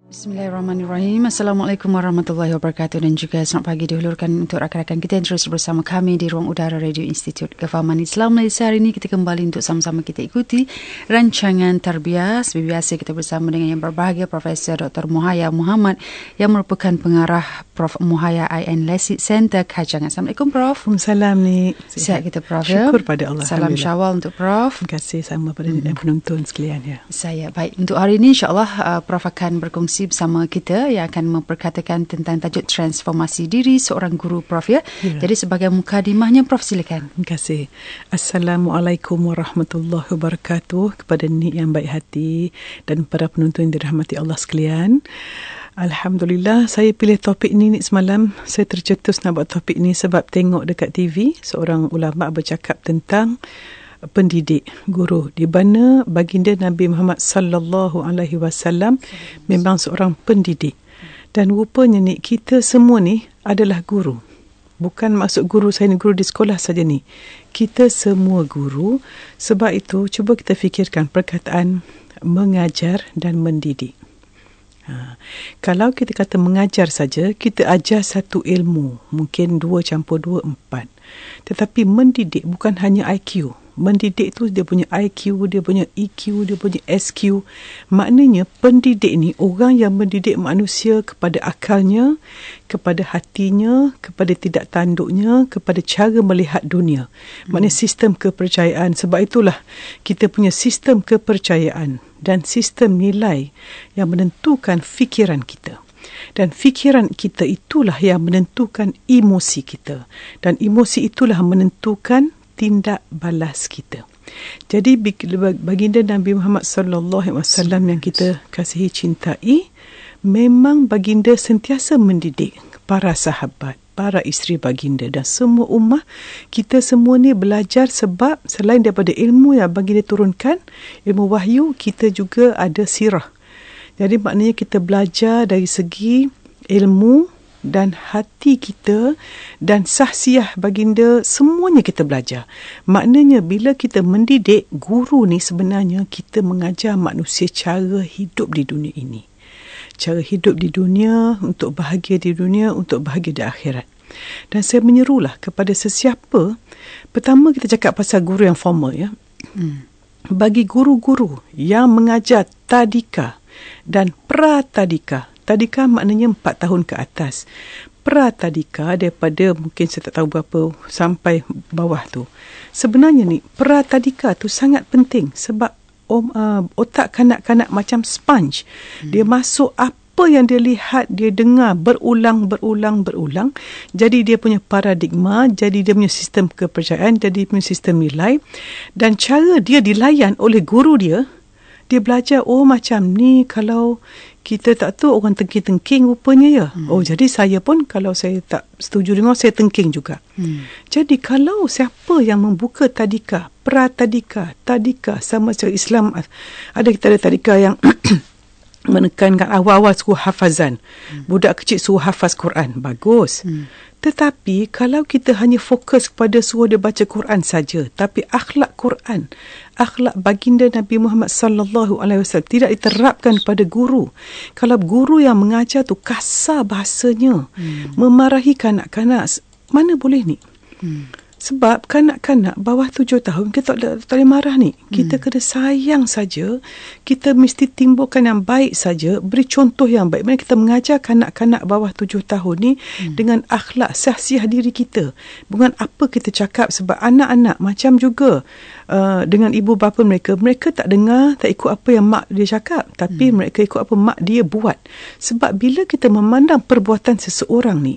Bismillahirrahmanirrahim. Assalamualaikum warahmatullahi wabarakatuh dan juga selamat pagi dihulurkan untuk rakan-rakan kita yang terus bersama kami di Ruang Udara Radio Institut Kefahaman Islam Malaysia. Hari ini kita kembali untuk sama-sama kita ikuti rancangan Tarbiyah. Seperti biasa kita bersama dengan yang berbahagia Profesor Dr. Muhaya Muhammad yang merupakan pengarah Prof. Muhaya IN Lesit Center Kajang. Assalamualaikum Prof. Waalaikumsalam ni. Sihat kita Prof. Syukur pada Allah. Salam Syawal untuk Prof. Terima kasih sama pada penonton sekalian ya. Saya baik. Untuk hari ini insya-Allah Prof akan berkongsi bersama kita yang akan memperkatakan tentang tajuk transformasi diri seorang guru Prof ya. Jadi sebagai mukadimahnya Prof silakan. Terima kasih. Assalamualaikum warahmatullahi wabarakatuh kepada Nik yang baik hati dan para penonton yang dirahmati Allah sekalian. Alhamdulillah saya pilih topik ni Nik semalam. Saya tercetus nak buat topik ni sebab tengok dekat TV seorang ulama bercakap tentang pendidik, guru, di mana baginda Nabi Muhammad sallallahu alaihi wasallam memang seorang pendidik. Dan rupanya ni kita semua ni adalah guru. Bukan maksud guru saya ni guru di sekolah saja ni. Kita semua guru. Sebab itu cuba kita fikirkan perkataan mengajar dan mendidik. Kalau kita kata mengajar saja, kita ajar satu ilmu, mungkin 2 campur 2, 4. Tetapi mendidik bukan hanya IQ. Mendidik tu dia punya IQ, dia punya EQ, dia punya SQ. Maknanya pendidik ni orang yang mendidik manusia kepada akalnya, kepada hatinya, kepada tidak tanduknya, kepada cara melihat dunia. Maknanya sistem kepercayaan. Sebab itulah kita punya sistem kepercayaan dan sistem nilai yang menentukan fikiran kita. Dan fikiran kita itulah yang menentukan emosi kita. Dan emosi itulah menentukan tindak balas kita. Jadi baginda Nabi Muhammad sallallahu alaihi wasallam yang kita kasihi cintai, memang baginda sentiasa mendidik para sahabat, para isteri baginda dan semua ummah. Kita semua ni belajar sebab selain daripada ilmu yang baginda turunkan, ilmu wahyu, kita juga ada sirah. Jadi maknanya kita belajar dari segi ilmu dan hati kita dan sahsiah baginda, semuanya kita belajar. Maknanya bila kita mendidik, guru ni sebenarnya kita mengajar manusia cara hidup di dunia ini. Cara hidup di dunia, untuk bahagia di dunia, untuk bahagia di akhirat. Dan saya menyerulah kepada sesiapa, pertama kita cakap pasal guru yang formal ya. Bagi guru-guru yang mengajar tadika dan pratadika. Tadika maknanya 4 tahun ke atas. Pratadika daripada mungkin saya tak tahu berapa sampai bawah tu. Sebenarnya ni pratadika tu sangat penting sebab otak kanak-kanak macam sponge. Dia masuk apa yang dia lihat, dia dengar berulang. Jadi dia punya paradigma, jadi dia punya sistem kepercayaan, jadi dia punya sistem nilai. Dan cara dia dilayan oleh guru dia belajar, oh macam ni kalau kita tak tahu orang tengking-tengking rupanya ya. Oh jadi saya pun kalau saya tak setuju dengan saya tengking juga. Jadi kalau siapa yang membuka tadika, pratadika, tadika sama secara Islam, ada kita ada tadika yang menekankan awal-awal suruh hafazan. Budak kecil suruh hafaz Quran. Bagus. Tetapi kalau kita hanya fokus kepada suruh dia baca Quran saja, tapi akhlak Quran, akhlak baginda Nabi Muhammad sallallahu alaihi wasallam tidak diterapkan pada guru. Kalau guru yang mengajar tu kasar bahasanya, memarahi kanak-kanak, mana boleh ni? Sebab kanak-kanak bawah 7 tahun kita tak boleh marah ni. Kita kena sayang saja. Kita mesti timbulkan yang baik saja, beri contoh yang baik. Mana kita mengajar kanak-kanak bawah 7 tahun ni dengan akhlak sahsiah diri kita. Bukan apa kita cakap, sebab anak-anak macam juga dengan ibu bapa mereka tak dengar, tak ikut apa yang mak dia cakap, tapi mereka ikut apa mak dia buat. Sebab bila kita memandang perbuatan seseorang ni,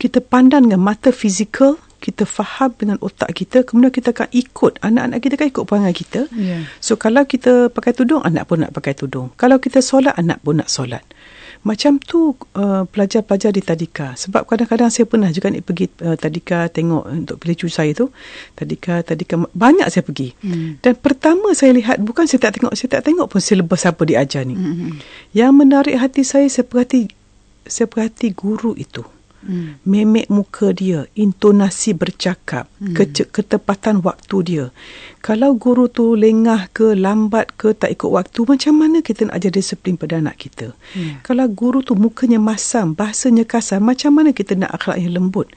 kita pandang dengan mata fizikal, kita faham dengan otak kita, kemudian kita akan ikut. Anak-anak kita kan ikut perangai kita. So kalau kita pakai tudung, anak pun nak pakai tudung. Kalau kita solat, anak pun nak solat. Macam tu pelajar-pelajar di tadika. Sebab kadang-kadang saya pernah juga pergi tadika tengok untuk pilih cucu saya tu. Tadika banyak saya pergi. Dan pertama saya lihat, bukan saya tak tengok pun silibus apa diajar ni. Yang menarik hati saya perhati guru itu. memek muka dia, intonasi bercakap, ketepatan waktu dia. Kalau guru tu lengah ke, lambat ke, tak ikut waktu, macam mana kita nak ajar disiplin pada anak kita? Kalau guru tu mukanya masam, bahasanya kasar, macam mana kita nak akhlaknya lembut?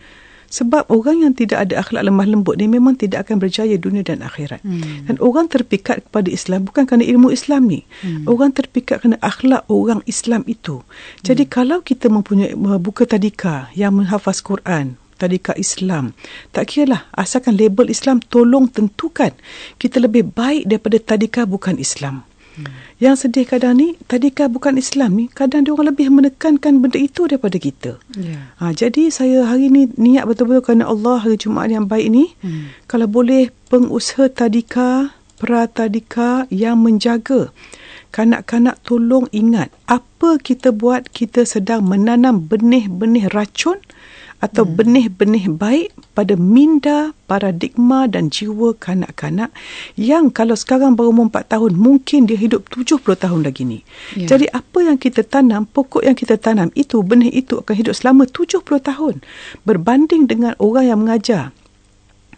Sebab orang yang tidak ada akhlak lemah lembut ni memang tidak akan berjaya dunia dan akhirat. Dan orang terpikat kepada Islam bukan kerana ilmu Islam ni. Orang terpikat kerana akhlak orang Islam itu. Jadi kalau kita mempunyai buka tadika yang menghafaz Quran, tadika Islam, tak kiralah, asalkan label Islam, tolong tentukan kita lebih baik daripada tadika bukan Islam. Yang sedih kadang ni, tadika bukan Islam ni, kadang dia orang lebih menekankan benda itu daripada kita. Jadi saya hari ni niat betul-betul kerana Allah, hari Jumaat yang baik ni, kalau boleh pengusaha tadika, pra-tadika yang menjaga kanak-kanak, tolong ingat, apa kita buat, kita sedang menanam benih-benih racun atau benih-benih baik pada minda, paradigma dan jiwa kanak-kanak yang kalau sekarang berumur 4 tahun, mungkin dia hidup 70 tahun lagi ni. Jadi apa yang kita tanam, pokok yang kita tanam itu, benih itu akan hidup selama 70 tahun. Berbanding dengan orang yang mengajar.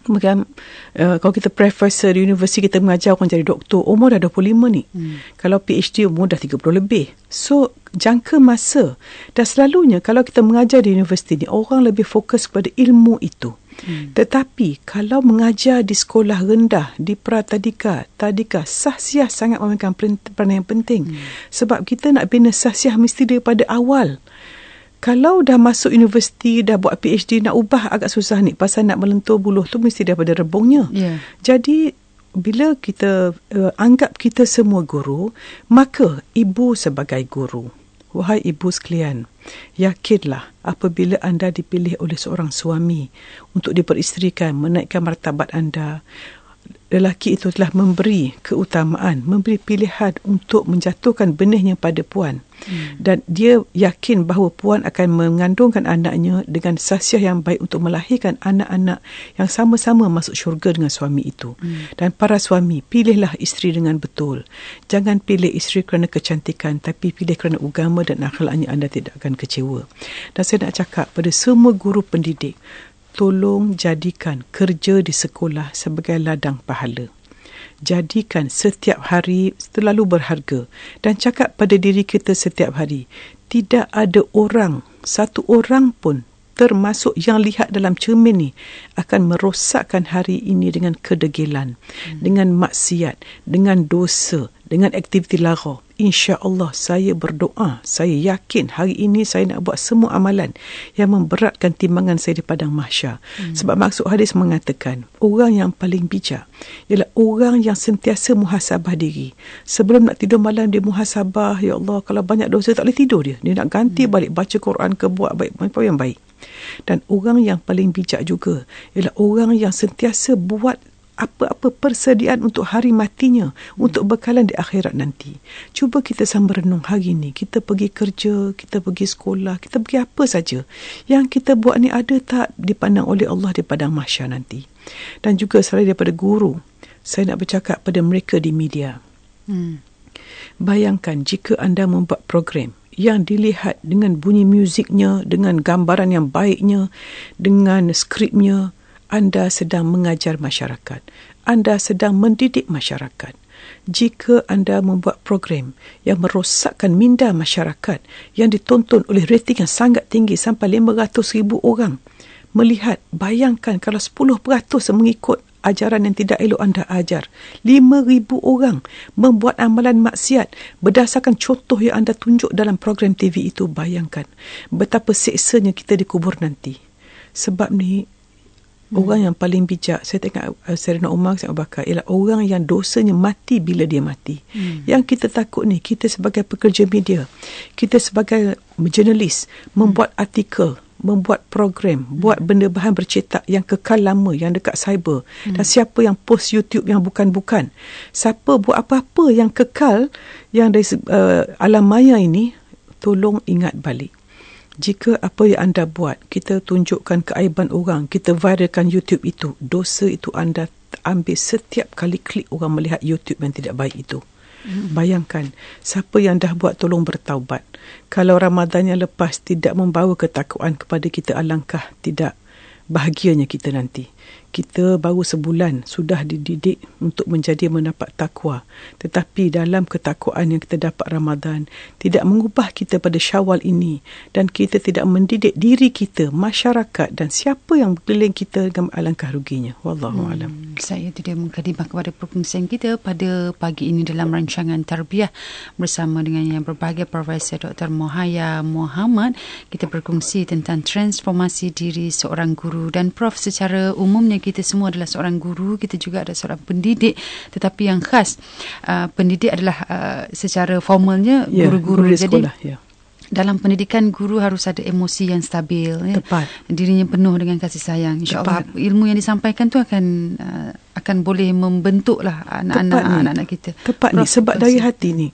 Macam kalau kita profesor di universiti, kita mengajar orang jadi doktor, umur dah 25 ni. Kalau PhD umur dah 30 lebih. So jangka masa, dan selalunya kalau kita mengajar di universiti ni, orang lebih fokus kepada ilmu itu. Tetapi kalau mengajar di sekolah rendah, di pra-tadika, tadika, sahsiah sangat memainkan peranan yang penting. Sebab kita nak bina sahsiah mesti daripada awal. Kalau dah masuk universiti, dah buat PhD, nak ubah agak susah ni. Pasal nak melentur buluh tu mesti daripada rebungnya. Jadi bila kita anggap kita semua guru, maka ibu sebagai guru. Wahai ibu sekalian, yakinlah apabila anda dipilih oleh seorang suami untuk diperistrikan, menaikkan martabat anda, lelaki itu telah memberi keutamaan, memberi pilihan untuk menjatuhkan benihnya pada puan. Dan dia yakin bahawa puan akan mengandungkan anaknya dengan sahsiah yang baik untuk melahirkan anak-anak yang sama-sama masuk syurga dengan suami itu. Dan para suami, pilihlah isteri dengan betul. Jangan pilih isteri kerana kecantikan, tapi pilih kerana agama dan akhlaknya, anda tidak akan kecewa. Dan saya nak cakap pada semua guru pendidik, tolong jadikan kerja di sekolah sebagai ladang pahala. Jadikan setiap hari terlalu berharga. Dan cakap pada diri kita setiap hari, tidak ada orang, satu orang pun termasuk yang lihat dalam cermin ni akan merosakkan hari ini dengan kedegilan, dengan maksiat, dengan dosa, dengan aktiviti lara. InsyaAllah saya berdoa, saya yakin hari ini saya nak buat semua amalan yang memberatkan timbangan saya di padang mahsyar. Sebab maksud hadis mengatakan, orang yang paling bijak ialah orang yang sentiasa muhasabah diri. Sebelum nak tidur malam dia muhasabah, ya Allah, kalau banyak dosa tak boleh tidur dia. Dia nak ganti balik, baca Quran ke, buat apa yang baik. Dan orang yang paling bijak juga ialah orang yang sentiasa buat apa-apa persediaan untuk hari matinya, untuk bekalan di akhirat nanti. Cuba kita sama renung hari ni. Kita pergi kerja, kita pergi sekolah, kita pergi apa saja. Yang kita buat ni ada tak dipandang oleh Allah di padang mahsyar nanti. Dan juga selain daripada guru, saya nak bercakap pada mereka di media. Bayangkan jika anda membuat program yang dilihat dengan bunyi muziknya, dengan gambaran yang baiknya, dengan skripnya, anda sedang mengajar masyarakat. Anda sedang mendidik masyarakat. Jika anda membuat program yang merosakkan minda masyarakat, yang ditonton oleh rating yang sangat tinggi sampai 500,000 orang melihat, bayangkan kalau 10% mengikut ajaran yang tidak elok anda ajar, 5,000 orang membuat amalan maksiat berdasarkan contoh yang anda tunjuk dalam program TV itu, bayangkan betapa seksanya kita dikubur nanti. Sebab ni orang yang paling bijak, saya tengok Sayyidina Umar, Sayyidina Abu Bakar, ialah orang yang dosanya mati bila dia mati. Yang kita takut ni, kita sebagai pekerja media, kita sebagai jurnalis, membuat artikel, membuat program, buat benda bahan bercetak yang kekal lama, yang dekat cyber. Dan siapa yang post YouTube yang bukan-bukan, siapa buat apa-apa yang kekal, yang dari alam maya ini, tolong ingat balik. Jika apa yang anda buat, kita tunjukkan keaiban orang, kita viralkan YouTube itu, dosa itu anda ambil setiap kali klik orang melihat YouTube yang tidak baik itu. Bayangkan, siapa yang dah buat tolong bertaubat. Kalau Ramadan yang lepas tidak membawa ketakwaan kepada kita, alangkah tidak bahagianya kita nanti. Kita baru sebulan sudah dididik untuk mendapat takwa. Tetapi dalam ketakwaan yang kita dapat Ramadan tidak mengubah kita pada Syawal ini, dan kita tidak mendidik diri kita, masyarakat dan siapa yang berkeliling kita, dengan alangkah ruginya. Wallahu alam. Saya tidak mengkhidmah kepada perkongsian kita pada pagi ini dalam rancangan Tarbiyah bersama dengan yang berbahagia Profesor Dr. Mohaya Muhammad. Kita berkongsi tentang transformasi diri seorang guru, dan Prof, secara umumnya kita semua adalah seorang guru, kita juga ada seorang pendidik, tetapi yang khas pendidik adalah secara formalnya guru-guru. Guru di sekolah. Jadi dalam pendidikan, guru harus ada emosi yang stabil, Tepat. Dirinya penuh dengan kasih sayang. InsyaAllah ilmu yang disampaikan tu akan boleh membentuklah anak-anak kita. Tepat ni, sebab dari hati ni.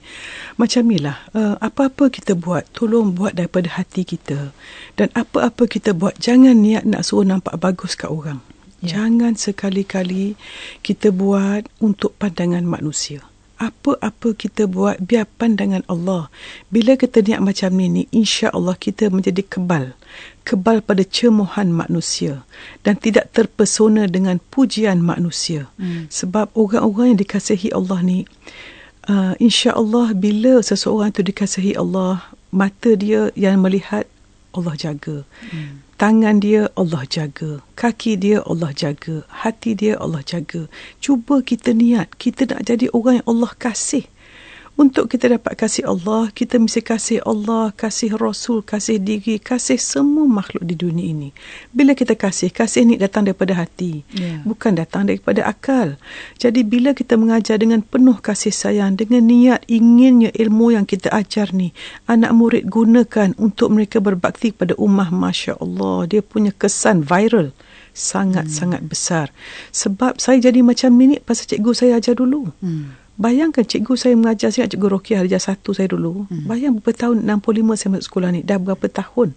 Macam inilah, apa-apa kita buat, tolong buat daripada hati kita. Dan apa-apa kita buat, jangan niat nak suruh nampak bagus kat orang. Jangan sekali-kali kita buat untuk pandangan manusia. Apa-apa kita buat, biar pandangan Allah. Bila kita niat macam ni, insya-Allah kita menjadi kebal pada cemohan manusia dan tidak terpesona dengan pujian manusia. Sebab orang-orang yang dikasihi Allah ni, insya-Allah bila seseorang tu dikasihi Allah, mata dia yang melihat Allah jaga. Tangan dia Allah jaga, kaki dia Allah jaga, hati dia Allah jaga. Cuba kita niat, kita nak jadi orang yang Allah kasih. Untuk kita dapat kasih Allah, kita mesti kasih Allah, kasih Rasul, kasih diri, kasih semua makhluk di dunia ini. Bila kita kasih ni datang daripada hati, bukan datang daripada akal. Jadi bila kita mengajar dengan penuh kasih sayang, dengan niat inginnya ilmu yang kita ajar ni, anak murid gunakan untuk mereka berbakti pada ummah, Masya Allah, dia punya kesan viral sangat-sangat besar. Sebab saya jadi macam ni pasal cikgu saya ajar dulu. Bayangkan cikgu saya mengajar, saya cikgu Rokiah darjah 1 saya dulu. Bayang berapa tahun, 65 saya masuk sekolah ni. Dah berapa tahun?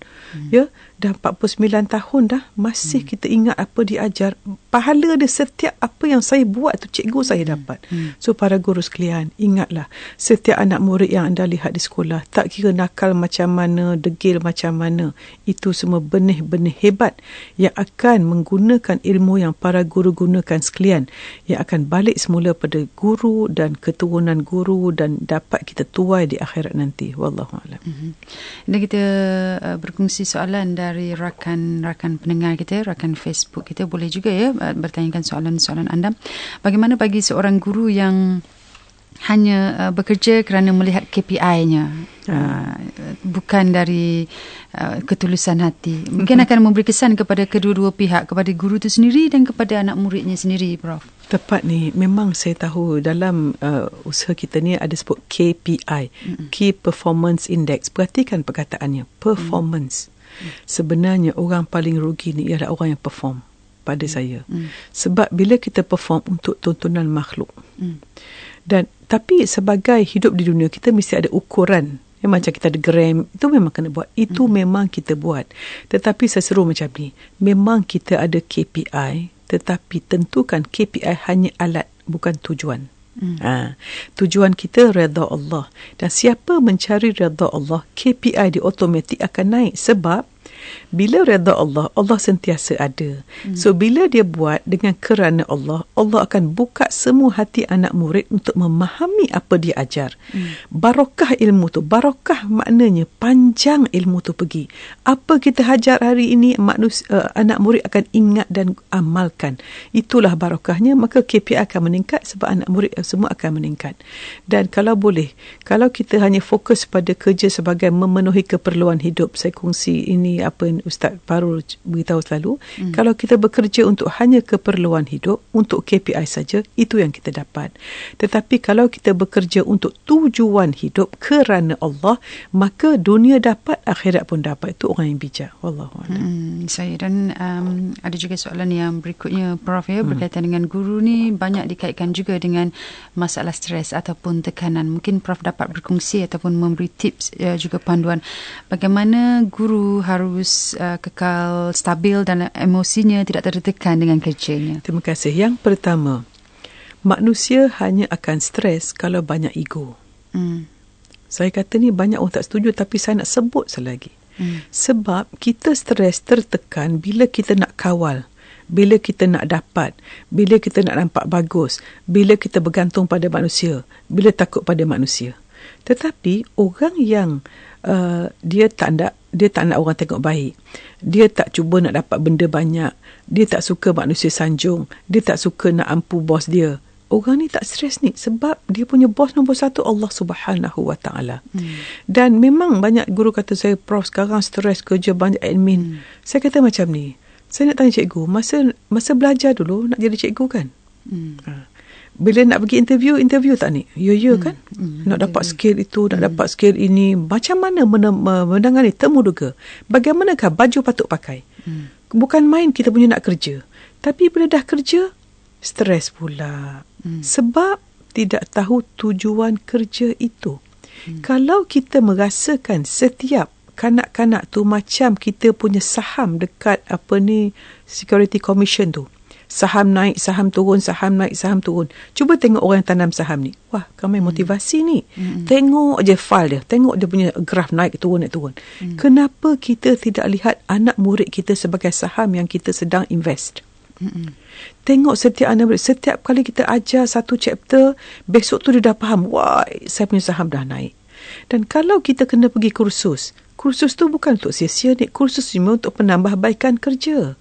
Dah 49 tahun dah. Masih kita ingat apa diajar. Pahala dia setiap apa yang saya buat tu cikgu saya dapat. So para guru sekalian, ingatlah, setiap anak murid yang anda lihat di sekolah, tak kira nakal macam mana, degil macam mana, itu semua benih-benih hebat yang akan menggunakan ilmu yang para guru gunakan sekalian, yang akan balik semula pada guru dan keturunan guru dan dapat kita tuai di akhirat nanti. Wallahu a'lam. Dan kita berkongsi soalan dari rakan-rakan pendengar kita, rakan Facebook kita. Boleh juga bertanyakan soalan-soalan anda. Bagaimana bagi seorang guru yang hanya bekerja kerana melihat KPI-nya, bukan dari ketulusan hati? Mungkin akan memberi kesan kepada kedua-dua pihak, kepada guru itu sendiri dan kepada anak muridnya sendiri, Prof. Tepat ni, memang saya tahu dalam usaha kita ni ada sebut KPI, Key Performance Index. Perhatikan perkataannya, performance. Sebenarnya orang paling rugi ni ialah orang yang perform pada saya. Sebab bila kita perform untuk tontonan makhluk, dan tapi sebagai hidup di dunia, kita mesti ada ukuran. Macam kita ada gram, itu memang kena buat. Itu memang kita buat. Tetapi saya seru macam ni, memang kita ada KPI, tetapi tentukan KPI hanya alat, bukan tujuan. Tujuan kita redha Allah. Dan siapa mencari redha Allah, KPI dia automatik akan naik. Sebab bila redha Allah, Allah sentiasa ada. So bila dia buat dengan kerana Allah, Allah akan buka semua hati anak murid untuk memahami apa dia ajar. Barakah ilmu tu. Barakah maknanya panjang ilmu tu pergi. Apa kita ajar hari ini, anak murid akan ingat dan amalkan. Itulah barakahnya. Maka KPI akan meningkat sebab anak murid semua akan meningkat. Dan kalau boleh, kalau kita hanya fokus pada kerja sebagai memenuhi keperluan hidup, saya kongsi ini apa yang Ustaz Farul beritahu selalu, kalau kita bekerja untuk hanya keperluan hidup, untuk KPI saja, itu yang kita dapat. Tetapi kalau kita bekerja untuk tujuan hidup kerana Allah, maka dunia dapat, akhirat pun dapat. Itu orang yang bijak. Wallahu a'lam. Saya dan ada juga soalan yang berikutnya, Prof, berkaitan dengan guru ni banyak dikaitkan juga dengan masalah stres ataupun tekanan. Mungkin Prof dapat berkongsi ataupun memberi tips juga panduan bagaimana guru harus kekal stabil dan emosinya tidak tertekan dengan kerjanya. Terima kasih. Yang pertama, Manusia hanya akan stres kalau banyak ego. Saya kata ni banyak orang tak setuju, tapi saya nak sebut selagi. Sebab kita stres, tertekan bila kita nak kawal, bila kita nak dapat, bila kita nak nampak bagus, bila kita bergantung pada manusia, bila takut pada manusia. Tetapi orang yang dia tak nak orang tengok baik, dia tak cuba nak dapat benda banyak, dia tak suka manusia sanjung, dia tak suka nak ampu bos dia, orang ni tak stres ni, sebab dia punya bos nombor satu Allah Subhanahu Wa Taala. Dan memang banyak guru kata saya, Prof, sekarang stres kerja banyak admin. Saya kata macam ni, saya nak tanya cikgu, masa belajar dulu nak jadi cikgu kan? Bila nak pergi interview tak ni? Ya kan? Nak dapat skill itu, nak dapat skill ini. Macam mana menangani temu duga? Bagaimanakah baju patut pakai? Bukan main kita punya nak kerja. Tapi bila dah kerja, stres pula. Sebab tidak tahu tujuan kerja itu. Kalau kita merasakan setiap kanak-kanak tu macam kita punya saham dekat Security Commission tu. Saham naik, saham turun, saham naik, saham turun. Cuba tengok orang yang tanam saham ni. Wah, kami motivasi ni. Tengok je file dia. Tengok dia punya graf naik turun, naik turun. Kenapa kita tidak lihat anak murid kita sebagai saham yang kita sedang invest? Tengok setiap anak murid. Setiap kali kita ajar satu chapter, besok tu dia dah faham. Wah, saya punya saham dah naik. Dan kalau kita kena pergi kursus tu bukan untuk sia-sia ni. Kursus ni untuk penambahbaikan kerja.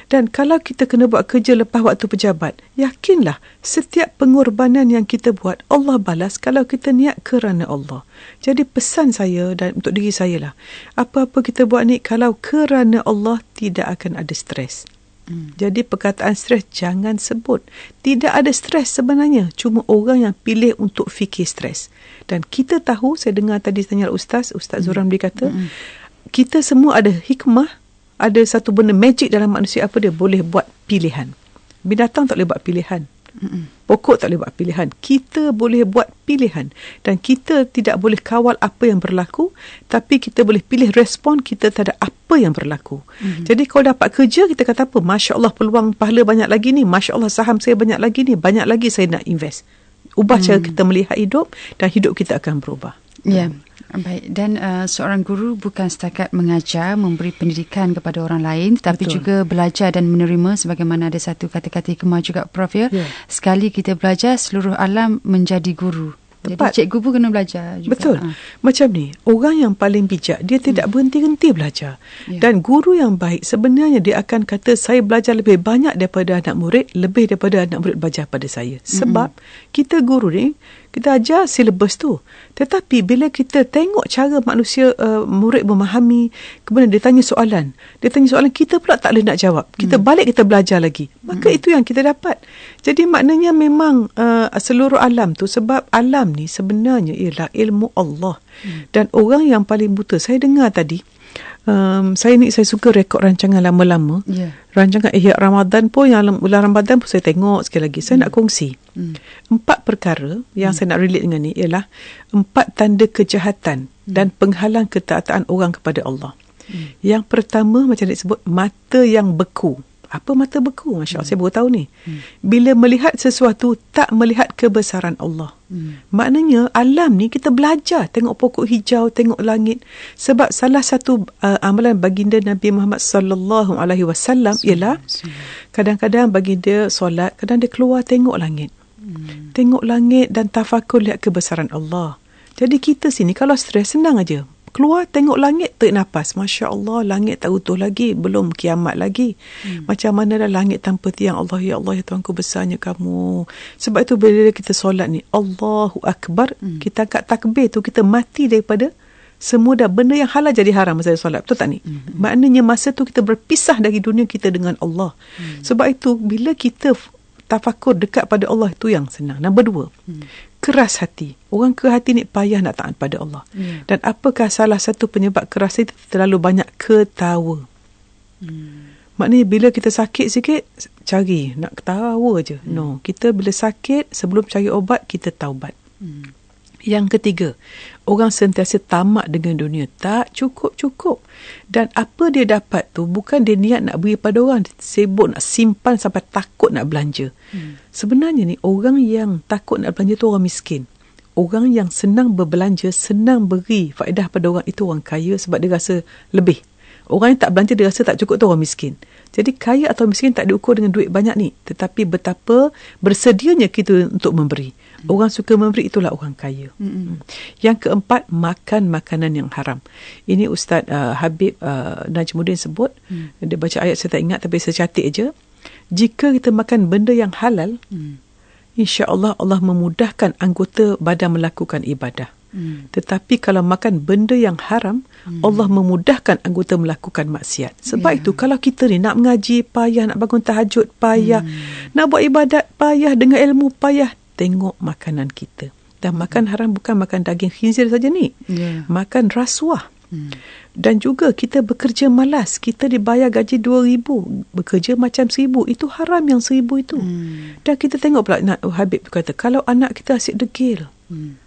Dan kalau kita kena buat kerja lepas waktu pejabat, yakinlah setiap pengorbanan yang kita buat, Allah balas kalau kita niat kerana Allah. Jadi pesan saya dan untuk diri saya lah, apa-apa kita buat ni, kalau kerana Allah, tidak akan ada stres. Jadi perkataan stres jangan sebut. Tidak ada stres sebenarnya. Cuma orang yang pilih untuk fikir stres. Dan kita tahu, saya dengar tadi tanya Ustaz Zuram dia kata, kita semua ada hikmah, ada satu benda magic dalam manusia, apa dia boleh buat pilihan. Binatang tak boleh buat pilihan. Pokok tak boleh buat pilihan. Kita boleh buat pilihan. Dan kita tidak boleh kawal apa yang berlaku, tapi kita boleh pilih respon kita terhadap apa yang berlaku. Jadi kalau dapat kerja, kita kata apa? Masya Allah, peluang pahala banyak lagi ni. Masya Allah, saham saya banyak lagi ni. Banyak lagi saya nak invest. Ubah cara kita melihat hidup, dan hidup kita akan berubah. Ya, baik. Dan seorang guru bukan setakat mengajar, memberi pendidikan kepada orang lain, tetapi juga belajar dan menerima, sebagaimana ada satu kata-kata hikmah juga, Prof, ya. Sekali kita belajar, seluruh alam menjadi guru. Tepat. Jadi cikgu pun kena belajar juga. Betul. Macam ni, orang yang paling bijak, dia tidak berhenti-henti belajar. Dan guru yang baik, sebenarnya dia akan kata, saya belajar lebih banyak daripada anak murid, lebih daripada anak murid belajar pada saya. Sebab kita guru ni, kita ajar silibus tu. Tetapi bila kita tengok cara manusia, murid memahami, kemudian dia tanya soalan, kita pula tak boleh nak jawab. Kita balik, kita belajar lagi. Maka itu yang kita dapat. Jadi maknanya memang seluruh alam tu, sebab alam ni sebenarnya ialah ilmu Allah. Dan orang yang paling buta, saya dengar tadi, saya suka rekod rancangan lama-lama. Rancangan Ihya Ramadan pun, yang bulan Ramadan pun saya tengok sekali lagi. Saya nak kongsi 4 perkara yang saya nak relate dengan ni, ialah 4 tanda kejahatan dan penghalang ketaatan orang kepada Allah. Yang pertama, macam disebut, mata yang beku. Apa mata beku? Masya Allah, saya baru tahu ni. Bila melihat sesuatu, tak melihat kebesaran Allah. Maknanya alam ni kita belajar, tengok pokok hijau, tengok langit. Sebab salah satu amalan baginda Nabi Muhammad sallallahu alaihi wasallam ialah kadang-kadang baginda solat, kadang dia keluar tengok langit. Tengok langit dan tafakur lihat kebesaran Allah. Jadi kita sini kalau stres, senang aja. Keluar tengok langit, tarik nafas. Masya Allah, langit tak utuh lagi, belum kiamat lagi. Macam mana dah langit tanpa tiang. Allah, ya Allah, ya Tuhanku, besarnya kamu. Sebab itu bila kita solat ni, Allahu Akbar, kita angkat takbir tu, kita mati daripada semua dah benda yang halal jadi haram masa solat. Betul tak ni? Maknanya masa tu kita berpisah dari dunia kita dengan Allah. Sebab itu bila kita tafakur dekat pada Allah, itu yang senang. Nombor 2, keras hati. Orang keras hati ni payah nak taat pada Allah. Dan apakah salah satu penyebab keras itu? Terlalu banyak ketawa. Maknanya bila kita sakit sikit, cari nak ketawa je. No, kita bila sakit, sebelum cari obat, kita taubat. Yang ketiga, orang sentiasa tamak dengan dunia. Tak cukup-cukup. Dan apa dia dapat tu, bukan dia niat nak beri pada orang. Dia sibuk nak simpan sampai takut nak belanja. Sebenarnya ni, orang yang takut nak belanja tu orang miskin. Orang yang senang berbelanja, senang beri faedah pada orang, itu orang kaya sebab dia rasa lebih. Orang yang tak belanja, dia rasa tak cukup tu orang miskin. Jadi kaya atau miskin tak diukur dengan duit banyak ni. Tetapi betapa bersedianya kita untuk memberi. Orang suka memberi, itulah orang kaya. Yang keempat, makan makanan yang haram. Ini Ustaz Habib Najmuddin sebut. Dia baca ayat saya tak ingat tapi saya catat je. Jika kita makan benda yang halal, insya-Allah Allah memudahkan anggota badan melakukan ibadah. Tetapi kalau makan benda yang haram, Allah memudahkan anggota melakukan maksiat. Sebab itu kalau kita ni nak mengaji payah, nak bangun tahajud payah, nak buat ibadat payah, dengan ilmu payah, tengok makanan kita. Dan makan haram bukan makan daging khinzir saja ni. Makan rasuah. Dan juga kita bekerja malas. Kita dibayar gaji 2,000, bekerja macam 1,000. Itu haram yang 1,000 itu. Dan kita tengok pula, Habib kata, kalau anak kita asyik degil,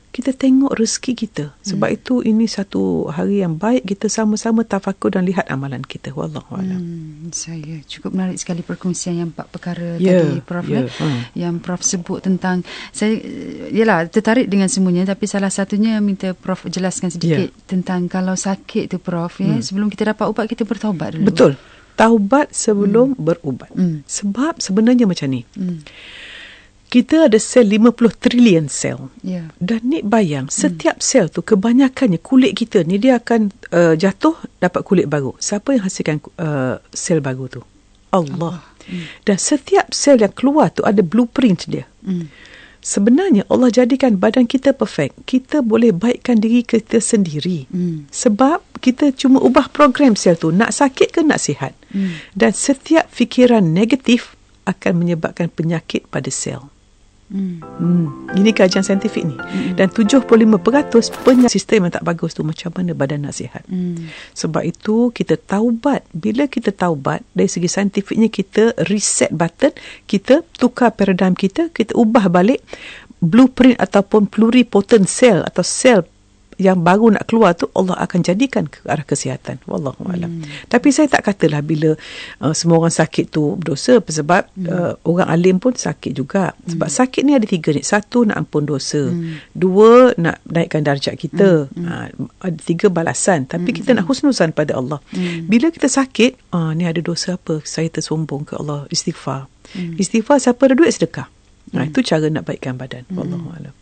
kita tengok rezeki kita. Sebab itu ini satu hari yang baik, kita sama-sama tafakur dan lihat amalan kita. Wallahualam. Saya cukup menarik sekali perkongsian yang 4 perkara tadi, Prof. Yang Prof sebut tentang, saya yalah tertarik dengan semuanya, tapi salah satunya minta Prof jelaskan sedikit tentang kalau sakit tu, Prof, sebelum kita dapat ubat, kita bertaubat dulu. Betul. Taubat sebelum berubat. Sebab sebenarnya macam ni. Kita ada sel 50 trilion sel. Dan ni bayang, setiap sel tu kebanyakannya kulit kita ni dia akan jatuh dapat kulit baru. Siapa yang hasilkan sel baru tu? Allah. Dan setiap sel yang keluar tu ada blueprint dia. Sebenarnya Allah jadikan badan kita perfect. Kita boleh baikkan diri kita sendiri. Sebab kita cuma ubah program sel tu, nak sakit ke nak sihat. Dan setiap fikiran negatif akan menyebabkan penyakit pada sel. Ini kajian saintifik ni. Dan 75% penyakit sistem yang tak bagus tu, macam mana badan nak sihat. Sebab itu kita taubat. Bila kita taubat, dari segi saintifiknya kita reset button, kita tukar paradigm kita, kita ubah balik blueprint ataupun pluripotent cell atau sel yang baru nak keluar tu, Allah akan jadikan ke arah kesihatan. Wallahualam. Tapi saya tak katalah bila semua orang sakit tu berdosa, sebab orang alim pun sakit juga. Sebab sakit ni ada 3 ni. 1, nak ampun dosa. 2, nak naikkan darjat kita. Ada 3 balasan. Tapi kita nak husnuzan pada Allah. Bila kita sakit, ni ada dosa apa? Saya tersombong ke Allah. Istighfar. Istighfar, siapa ada duit sedekah. Itu cara nak baikkan badan. Wallahualam.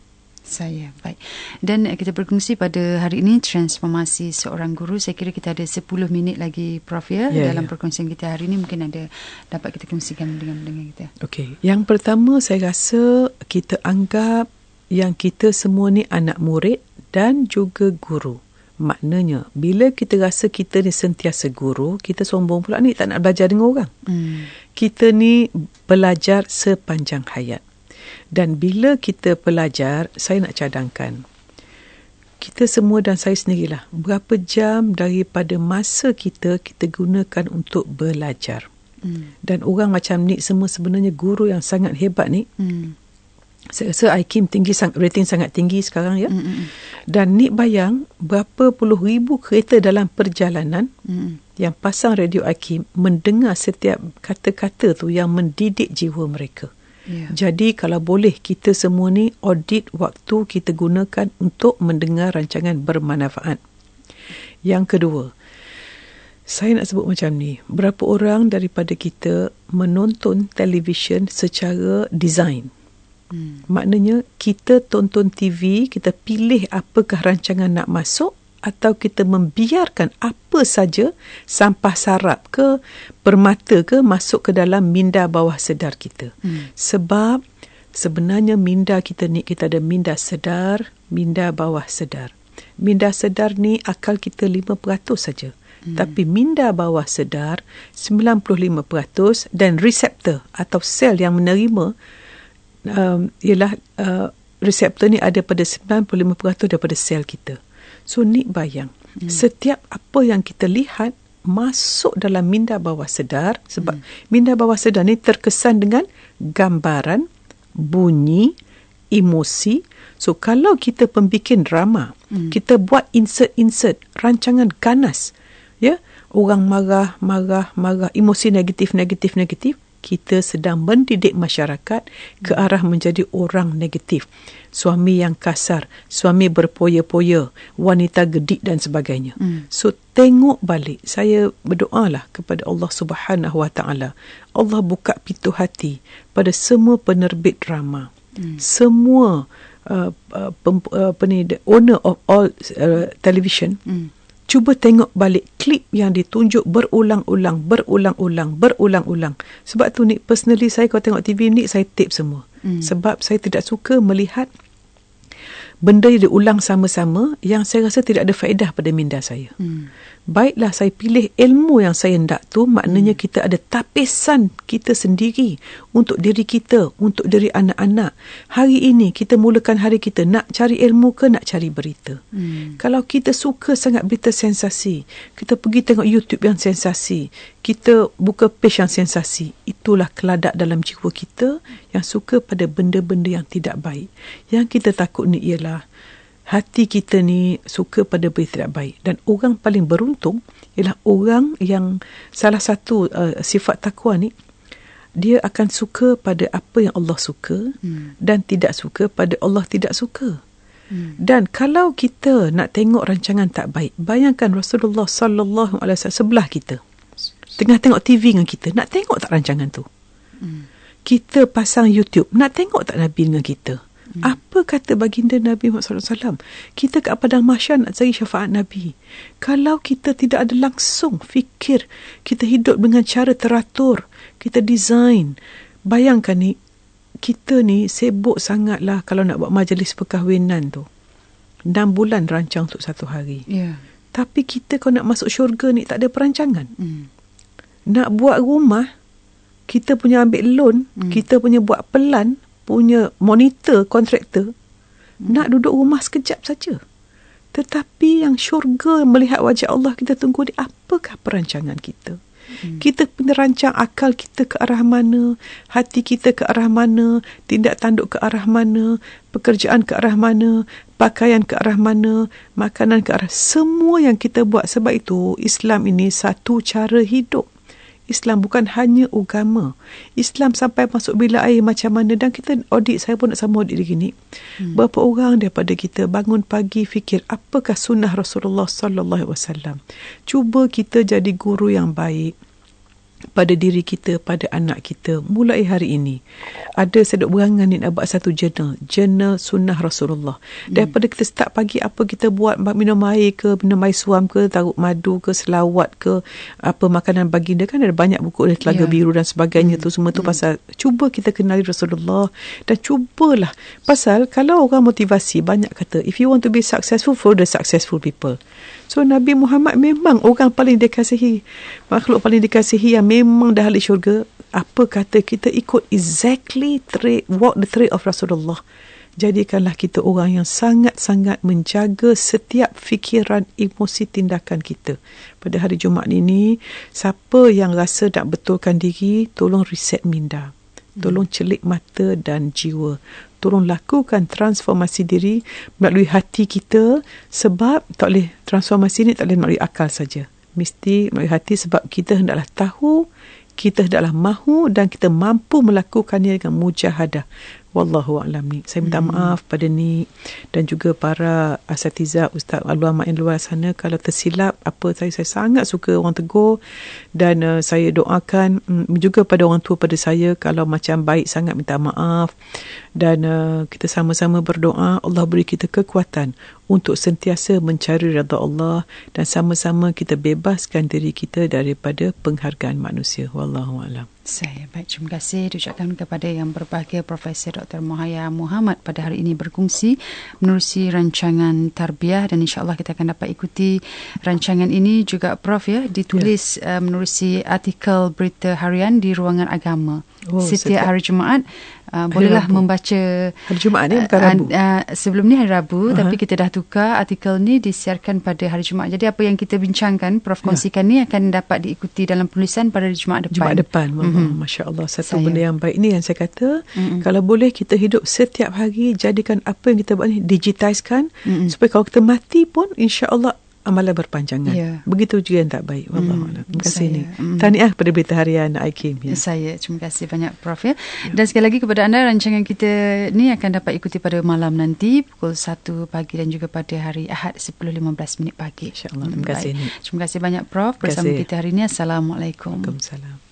Saya baik. Dan kita berkongsi pada hari ini transformasi seorang guru. Saya kira kita ada 10 minit lagi, Prof, dalam perkongsian kita hari ini. Mungkin ada dapat kita kongsikan dengan kita. Okey. Yang pertama, saya rasa kita anggap yang kita semua ni anak murid dan juga guru. Maknanya bila kita rasa kita ni sentiasa guru, kita sombong pula ni tak nak belajar dengan orang. Kita ni belajar sepanjang hayat. Dan bila kita belajar, saya nak cadangkan, kita semua dan saya sendirilah, berapa jam daripada masa kita gunakan untuk belajar. Dan orang macam ni semua sebenarnya guru yang sangat hebat ni. Saya rasa IKIM tinggi, rating sangat tinggi sekarang ya. Dan ni bayang berapa puluh ribu kereta dalam perjalanan yang pasang radio IKIM, mendengar setiap kata-kata tu yang mendidik jiwa mereka. Jadi kalau boleh kita semua ni audit waktu kita gunakan untuk mendengar rancangan bermanfaat. Yang kedua, saya nak sebut macam ni, berapa orang daripada kita menonton televisyen secara design. Maknanya kita tonton TV, kita pilih apakah rancangan nak masuk, atau kita membiarkan apa saja sampah sarap ke permata ke masuk ke dalam minda bawah sedar kita. Sebab sebenarnya minda kita ni, kita ada minda sedar, minda bawah sedar. Minda sedar ni akal kita 5% saja. Tapi minda bawah sedar 95%, dan reseptor atau sel yang menerima ialah reseptor ni ada pada 95% daripada sel kita. So ni bayang, setiap apa yang kita lihat masuk dalam minda bawah sedar. Sebab minda bawah sedar ni terkesan dengan gambaran, bunyi, emosi. So kalau kita pembikin drama, kita buat insert rancangan ganas, ya, orang marah, emosi negatif, kita sedang mendidik masyarakat ke arah menjadi orang negatif. Suami yang kasar, suami berpoya-poya, wanita gedik dan sebagainya. So tengok balik, saya berdoalah kepada Allah Subhanahu Wa Taala. Allah buka pintu hati pada semua penerbit drama, semua owner of all television. Cuba tengok balik klip yang ditunjuk berulang-ulang. Sebab tu Nik, personally saya kalau tengok TV ni, saya tape semua. Sebab saya tidak suka melihat benda yang diulang sama-sama yang saya rasa tidak ada faedah pada minda saya. Baiklah saya pilih ilmu yang saya hendak tu, maknanya kita ada tapisan kita sendiri untuk diri kita, untuk diri anak-anak. Hari ini kita mulakan hari kita, nak cari ilmu ke nak cari berita? Kalau kita suka sangat berita sensasi, kita pergi tengok YouTube yang sensasi, kita buka page yang sensasi. Itulah keladak dalam jiwa kita yang suka pada benda-benda yang tidak baik. Yang kita takut ni ialah hati kita ni suka pada benda tidak baik. Dan orang paling beruntung ialah orang yang salah satu sifat takwa ni, dia akan suka pada apa yang Allah suka dan tidak suka pada Allah tidak suka. Dan kalau kita nak tengok rancangan tak baik, bayangkan Rasulullah sallallahu alaihi wasallam sebelah kita, tengah tengok TV dengan kita, nak tengok tak rancangan tu? Kita pasang YouTube, nak tengok tak Nabi dengan kita? Apa kata baginda Nabi Muhammad SAW? Kita kat padang mahsyar nak cari syafaat Nabi. Kalau kita tidak ada langsung fikir, kita hidup dengan cara teratur, kita design. Bayangkan ni, kita ni sibuk sangatlah kalau nak buat majlis perkahwinan tu. 6 bulan rancang untuk 1 hari. Tapi kita kalau nak masuk syurga ni tak ada perancangan. Nak buat rumah, kita punya ambil loan, kita punya buat pelan, punya monitor, kontraktor, nak duduk rumah sekejap saja. Tetapi yang syurga melihat wajah Allah, kita tunggu di apakah perancangan kita. Kita punya rancang akal kita ke arah mana, hati kita ke arah mana, tindak tanduk ke arah mana, pekerjaan ke arah mana, pakaian ke arah mana, makanan ke arah, semua yang kita buat. Sebab itu Islam ini satu cara hidup. Islam bukan hanya agama. Islam sampai masuk bilik air macam mana. Dan kita audit, saya pun nak sama audit diri ni. Berapa orang daripada kita bangun pagi fikir apakah sunnah Rasulullah sallallahu alaihi wasallam. Cuba kita jadi guru yang baik pada diri kita, pada anak kita. Mulai hari ini, saya duk berangan ni nak buat satu jurnal sunnah Rasulullah. Daripada kita start pagi, apa kita buat, minum air ke, minum air suam ke, taruh madu ke, selawat ke, apa makanan baginda, kan ada banyak buku, ada Telaga Biru dan sebagainya tu, semua tu pasal cuba kita kenali Rasulullah. Dan cubalah, pasal kalau orang motivasi, banyak kata, if you want to be successful, follow the successful people. So Nabi Muhammad memang orang paling dikasihi, makhluk paling dikasihi yang memang dah ahli syurga. Apa kata kita ikut exactly walk the trail of Rasulullah. Jadikanlah kita orang yang sangat-sangat menjaga setiap fikiran, emosi, tindakan kita. Pada hari Jumaat ini, siapa yang rasa nak betulkan diri, tolong reset minda. Tolong celik mata dan jiwa. Tolong lakukan transformasi diri melalui hati kita, sebab tak boleh, transformasi ni tak boleh melalui akal saja. Mesti melalui hati, sebab kita hendaklah tahu, kita hendaklah mahu dan kita mampu melakukannya dengan mujahadah. Wallahu a'lam ni. Saya minta maaf pada ni dan juga para asatiza, ustaz, ulama yang luar sana kalau tersilap apa saya sangat suka orang tegur, dan saya doakan juga pada orang tua pada saya kalau macam baik sangat minta maaf, dan kita sama-sama berdoa Allah beri kita kekuatan untuk sentiasa mencari redha Allah dan sama-sama kita bebaskan diri kita daripada penghargaan manusia. Wallahu a'lam. Saya baik, terima kasih diucapkan kepada yang berbahagia Profesor Dr. Muhaya Muhammad pada hari ini berkongsi menerusi rancangan tarbiyah, dan insya-Allah kita akan dapat ikuti rancangan ini juga Prof ya, ditulis menerusi artikel berita harian di Ruangan Agama. setiap hari Jumaat. Bolehlah Rabu. membaca Hari Jumaat ni bukan Rabu. Sebelum ni hari Rabu, tapi kita dah tukar artikel ni disiarkan pada hari Jumaat. Jadi apa yang kita bincangkan, Prof kongsikan ni akan dapat diikuti dalam penulisan pada Jumaat depan. Jumaat depan. Masya Allah, satu benda yang baik ni yang saya kata, kalau boleh kita hidup setiap hari, jadikan apa yang kita buat ni digitizekan, supaya kalau kita mati pun insya Allah amalan berpanjangan. Begitu juga yang tak baik. Wallahualam. Terima kasih ni. Tahniah pada Berita Harian IKIM. Saya terima kasih banyak Prof ya. Dan sekali lagi kepada anda, rancangan kita ni akan dapat ikuti pada malam nanti pukul 1 pagi dan juga pada hari Ahad 10.15 pagi. InsyaAllah. Terima kasih. Terima kasih banyak Prof bersama kita hari ini. Assalamualaikum. Waalaikumsalam.